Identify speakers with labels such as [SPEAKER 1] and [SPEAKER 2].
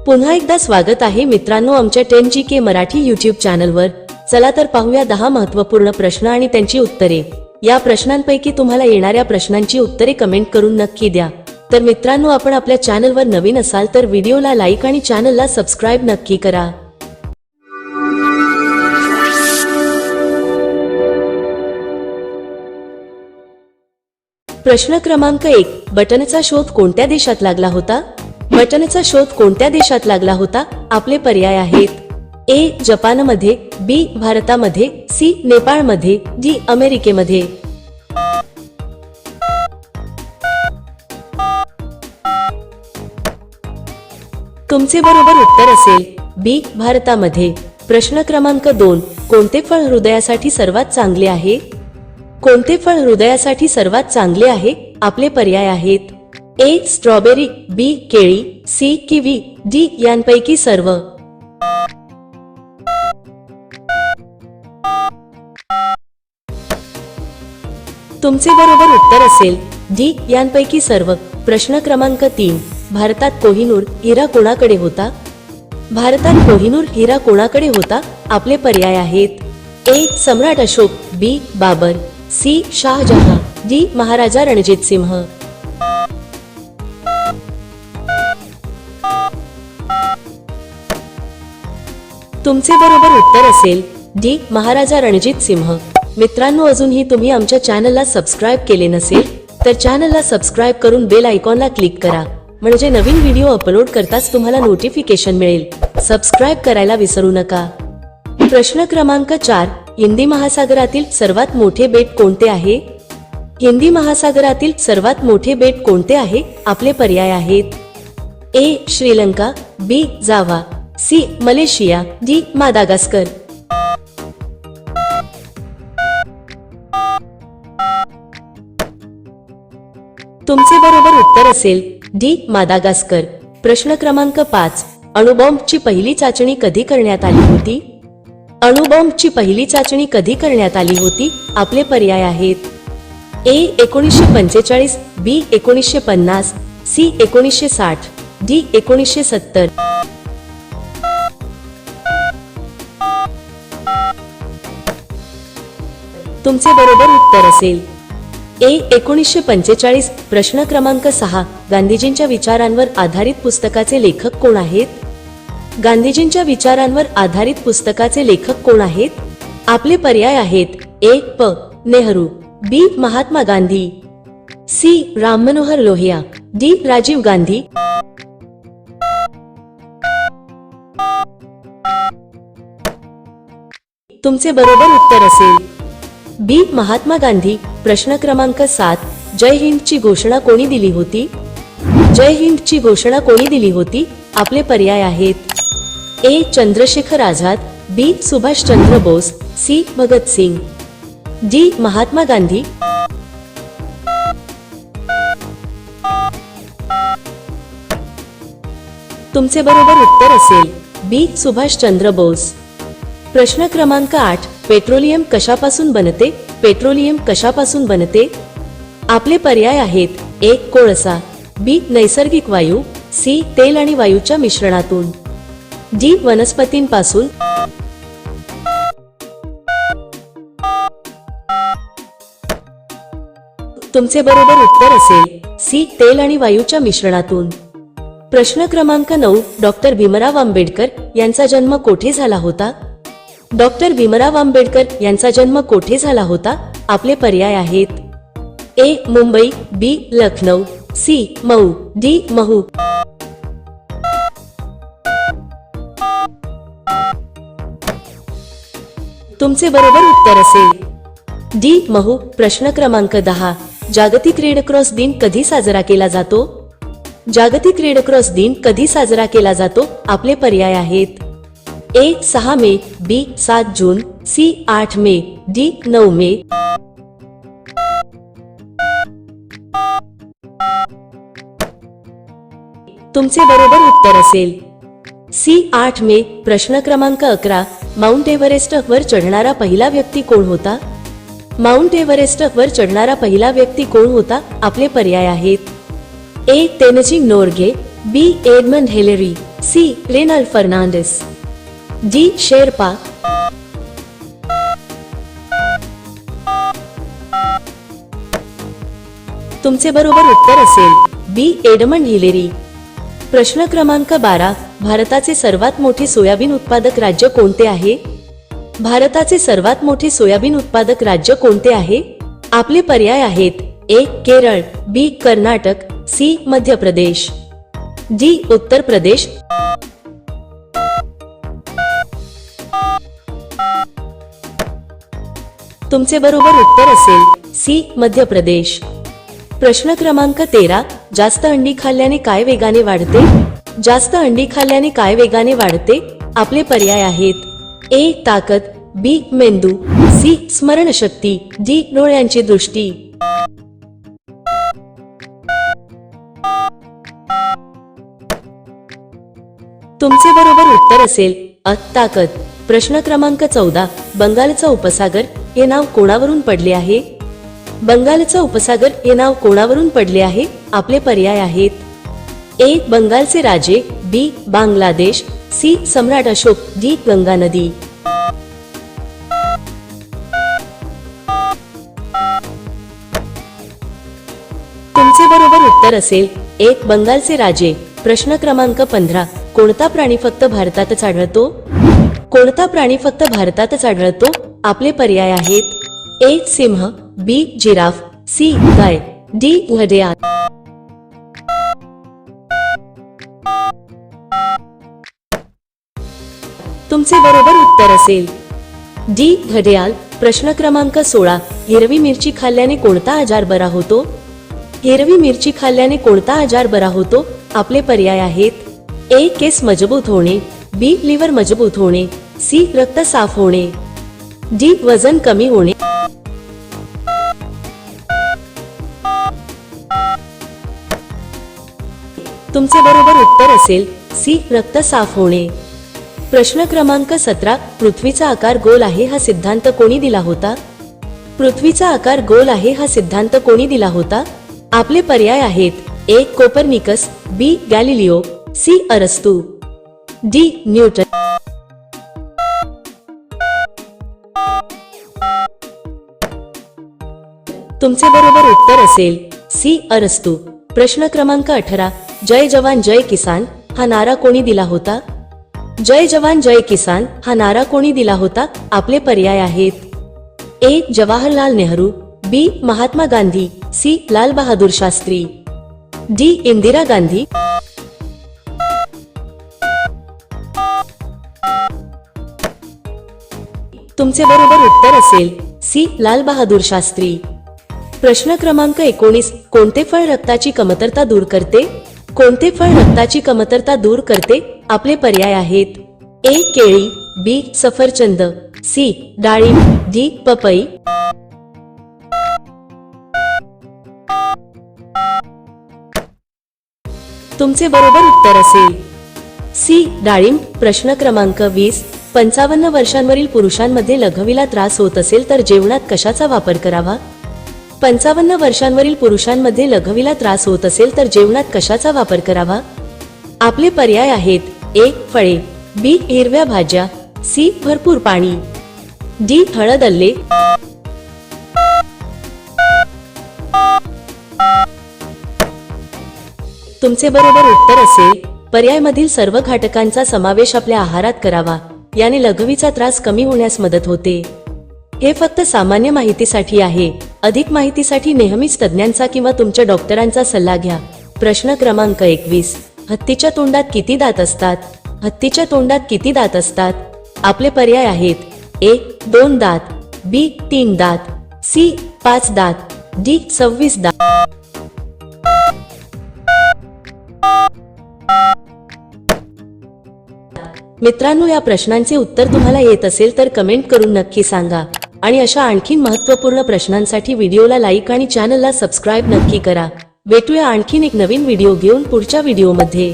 [SPEAKER 1] पुन्हा एकदा स्वागत आहे मित्रांनो आमच्या 10GK मराठी यूट्यूब चॅनलवर। चला तर पाहूया 10 महत्त्वपूर्ण प्रश्न आणि त्यांची उत्तरे। या प्रश्नांपैकी तुम्हाला येणाऱ्या प्रश्नांची उत्तरे कमेंट करून नक्की द्या। तर मित्रांनो, आपण आपल्या चॅनलवर नवीन असाल तर व्हिडिओला लाईक आणि चॅनलला सबस्क्राइब नक्की करा। प्रश्न क्रमांक 1, बटनचा शोध कोणत्या देशात लागला होता? बटनचा शोध कोणत्या देशात लागला होता? आपले पर्याय आहेत: ए जपानमध्ये, बी भारतामध्ये, सी नेपाळमध्ये, डी अमेरिकेमध्ये। तुमचे बरोबर उत्तर असेल बी भारतामध्ये। प्रश्न क्रमांक 2, कोणते फळ हृदयासाठी सर्वात चांगले आहे? कोणते फळ हृदयासाठी सर्वात चांगले आहे? आपले पर्याय आहेत: ए स्ट्रॉबेरी, बी केळी, सी किवी, डी यांपैकी सर्व। तुमचे बरोबर उत्तर असेल डी यांपैकी सर्व। प्रश्न क्रमांक 3, भारतात कोहिनूर हिरा कोणाकडे होता? भारतात कोहिनूर हिरा कोणाकडे होता? आपले पर्याय आहेत: ए सम्राट अशोक, बी बाबर, सी शाहजहां, डी महाराजा रणजित सिंह। तुमचे बरोबर उत्तर असेल डी महाराजा रणजित सिंह। मित्रांनो, अजूनही तुम्ही आमच्या चॅनलला सबस्क्राइब केले नसेल तर चॅनलला सबस्क्राइब करून बेल आयकॉनला क्लिक करा, म्हणजे नवीन व्हिडिओ अपलोड करताच तुम्हाला नोटिफिकेशन मिळेल। सबस्क्राइब करायला विसरू नका। प्रश्न क्रमांक 4, हिंदी महासागरातील सर्वात मोठे बेट कोणते आहे? हिंदी महासागरातील सर्वात मोठे बेट कोणते आहे? आपले पर्याय आहेत: ए श्रीलंका, बी जावा, सी मलेशिया, डी मादागास्कर। तुमचे बरोबर उत्तर असेल डी मादागास्कर। प्रश्न क्रमांक 5, अणुबॉम्बची पहिली चाचणी कधी करण्यात आली होती? अणुबॉम्बची पहिली चाचणी कधी करण्यात आली होती? आपले पर्याय आहेत: ए 1945, बी 1950, सी 1960, डी 1970। तुमचे बरोबर उत्तर असेल ए 1945। प्रश्न क्रमांक 6, गांधीजींच्या विचारांवर आधारित पुस्तकाचे लेखक कोण आहेत? गांधीजींच्या विचारांवर आधारित पुस्तकाचे लेखक कोण आहेत? आपले पर्याय आहेत: ए प नेहरू, बी महात्मा गांधी, सी राम मनोहर लोहिया, डी राजीव गांधी। तुमचे बरोबर उत्तर असेल बी महात्मा गांधी। प्रश्न क्रमांक 7, जय हिंदची घोषणा कोणी दिली होती? जय हिंदची घोषणा कोणी दिली होती? आपले पर्याय आहेत: ए चंद्रशेखर आझाद, बी सुभाष चंद्र बोस, सी भगत सिंग, डी महात्मा गांधी। तुमचे बरोबर उत्तर असेल बी सुभाष चंद्र बोस। प्रश्न क्रमांक 8, पेट्रोलियम कशापासून बनते? पेट्रोलियम कशापासून बनते? आपले पर्याय आहेत: ए कोळसा, बी नैसर्गिक वायू, सी तेल आणि वायूच्या मिश्रणातून, डी वनस्पतींपासून। तुमचे बरोबर उत्तर असेल सी तेल आणि वायूच्या मिश्रणातून। प्रश्न क्रमांक 9, डॉक्टर भीमराव आंबेडकर यांचा जन्म कोठे झाला होता? डॉक्टर भीमराव आंबेडकर यांचा जन्म कोठे झाला होता? आपले पर्याय आहेत: ए मुंबई, बी लखनौ, सी मऊ, डी महू। तुमचे बरोबर उत्तर असेल डी महू। प्रश्न क्रमांक 10, जागतिक रेड क्रॉस दिन कधी साजरा केला जातो? जागतिक रेड क्रॉस दिन कधी साजरा केला जातो? आपले पर्याय आहेत: ए 6 मे, बी 7 जून, सी 8 मे, डी 9 मे। तुमचे बरोबर उत्तर असेल सी 8 मे। प्रश्न क्रमांक 11, माउंट एव्हरेस्ट वर चढणारा पहिला व्यक्ती कोण होता? माउंट एव्हरेस्ट वर चढणारा पहिला व्यक्ती कोण होता? आपले पर्याय आहेत: A Tenzing Norgay, B Edmund Hillary, C Reynold Fernandes, D Sherpa, तुमचे बरोबर उत्तर असेल बी एडमंड हिलेरी। प्रश्न क्रमांक 12, भारताचे सर्वात मोठे सोयाबीन उत्पादक राज्य कोणते आहे? भारताचे सर्वात मोठे सोयाबीन उत्पादक राज्य कोणते आहे? आपले पर्याय आहेत ए केरळ, बी कर्नाटक, सी मध्य प्रदेश, डी उत्तर प्रदेश। तुमचे बरोबर उत्तर असेल सी मध्य प्रदेश। प्रश्न क्रमांक 13, जास्त अंडी खाल्ल्याने काय वेगाने वाढते? जास्त अंडी खाल्ल्याने काय वेगाने वाढते? आपले पर्याय आहेत ए ताकद, बी मेंदू, सी स्मरणशक्ती, डी डोळ्यांची दृष्टी। तुमचे बरोबर उत्तर असेल अ ताकद। प्रश्न क्रमांक 14, बंगालचा उपसागर हे नाव कोणावरून पडले आहे? बंगालचा उपसागर हे नाव कोणावरून पडले आहे? आपले पर्याय आहेत ए बंगालचे राजे, बी बांगलादेश, सी सम्राट अशोक, डी गंगा नदी। तुमचे बरोबर उत्तर असेल ए बंगालचे राजे। प्रश्न क्रमांक 15, कोणता प्राणी फक्त भारतातच आढळतो? कोणता प्राणी फक्त भारतातच आढळतो? आपले पर्याय आहेत ए सिंह, बी जिराफ, सी गाय, डी घडियाळ। तुमचे बरोबर उत्तर असेल डी घडियाळ। प्रश्न क्रमांक 16, हिरवी मिरची खाल्ल्याने कोणता आजार बरा होतो? हिरवी मिरची खाल्ल्याने कोणता आजार बरा होतो? आपले पर्याय आहेत ए केस मजबूत होणे, बी लिव्हर मजबूत होणे, सी रक्त साफ होणे, डी वजन कमी होणे। तुमचे बरोबर उत्तर असेल सी रक्त साफ होणे। प्रश्न क्रमांक 17, पृथ्वीचा आकार गोल आहे हा सिद्धांत कोणी दिला होता? पृथ्वीचा आकार गोल आहे हा सिद्धांत कोणी दिला होता? आपले पर्याय आहेत ए कोपर्निकस, बी गॅलिलिओ, सी अरस्तू, डी न्यूटन। तुमचे बरोबर उत्तर असेल सी अरस्तू। प्रश्न क्रमांक 18, जय जवान जय किसान हा नारा कोणी दिला होता? जय जवान जय किसान हा नारा कोणी दिला होता? आपले पर्याय आहेत ए जवाहरलाल नेहरू, बी महात्मा गांधी, सी लाल बहादूर शास्त्री, डी इंदिरा गांधी। तुमचे बरोबर उत्तर असेल सी लाल बहादूर शास्त्री। प्रश्न क्रमांक 19, कोणते फळ रक्ताची कमतरता दूर करते? कोणते फळ रक्ताची कमतरता दूर करते? आपले पर्याय आहेत ए केळी, बी सफरचंद, सी डाळिंब, डी पपई। तुमचे बरोबर उत्तर असेल सी डाळिंब। प्रश्न क्रमांक 20, 55 वर्षांवरील पुरुषांमध्ये लघवीला त्रास होत असेल तर जेवणात कशाचा वापर करावा? 55 वर्षांवरील पुरुषांमध्ये लघवीला त्रास होत असेल तर जेवणात कशाचा वापर करावा? आपले पर्याय आहेत ए फळे, बी हिरव्या भाज्या, सी भरपूर पाणी, डी हळद आले। तुमचे बरोबर उत्तर असेल पर्याय मधील सर्व घटकांचा समावेश आपल्या आहारात करावा, याने लघवीचा त्रास कमी होण्यास मदत होते। हे फक्त सामान्य माहितीसाठी आहे। अधिक माहितीसाठी नेहमीच तज्ञांचा किंवा तुमच्या डॉक्टरांचा सल्ला घ्या। प्रश्न क्रमांक 21, हत्तीच्या तोंडात किती दात असतात? हत्तीच्या तोंडात किती दात असतात? आपले पर्याय आहेत ए 2 दात, बी 3 दात, सी 5 दात, डी 26 दात। मित्रांनो, या प्रश्नांचे उत्तर तुम्हाला येत असेल तर कमेंट करून नक्की सांगा आणि अशा आणखीन महत्त्वपूर्ण प्रश्नांसाठी व्हिडिओला लाईक आणि चॅनलला सबस्क्राईब नक्की करा। भेटूया आणखीन एक नवीन व्हिडिओ घेऊन पुढच्या व्हिडिओमध्ये।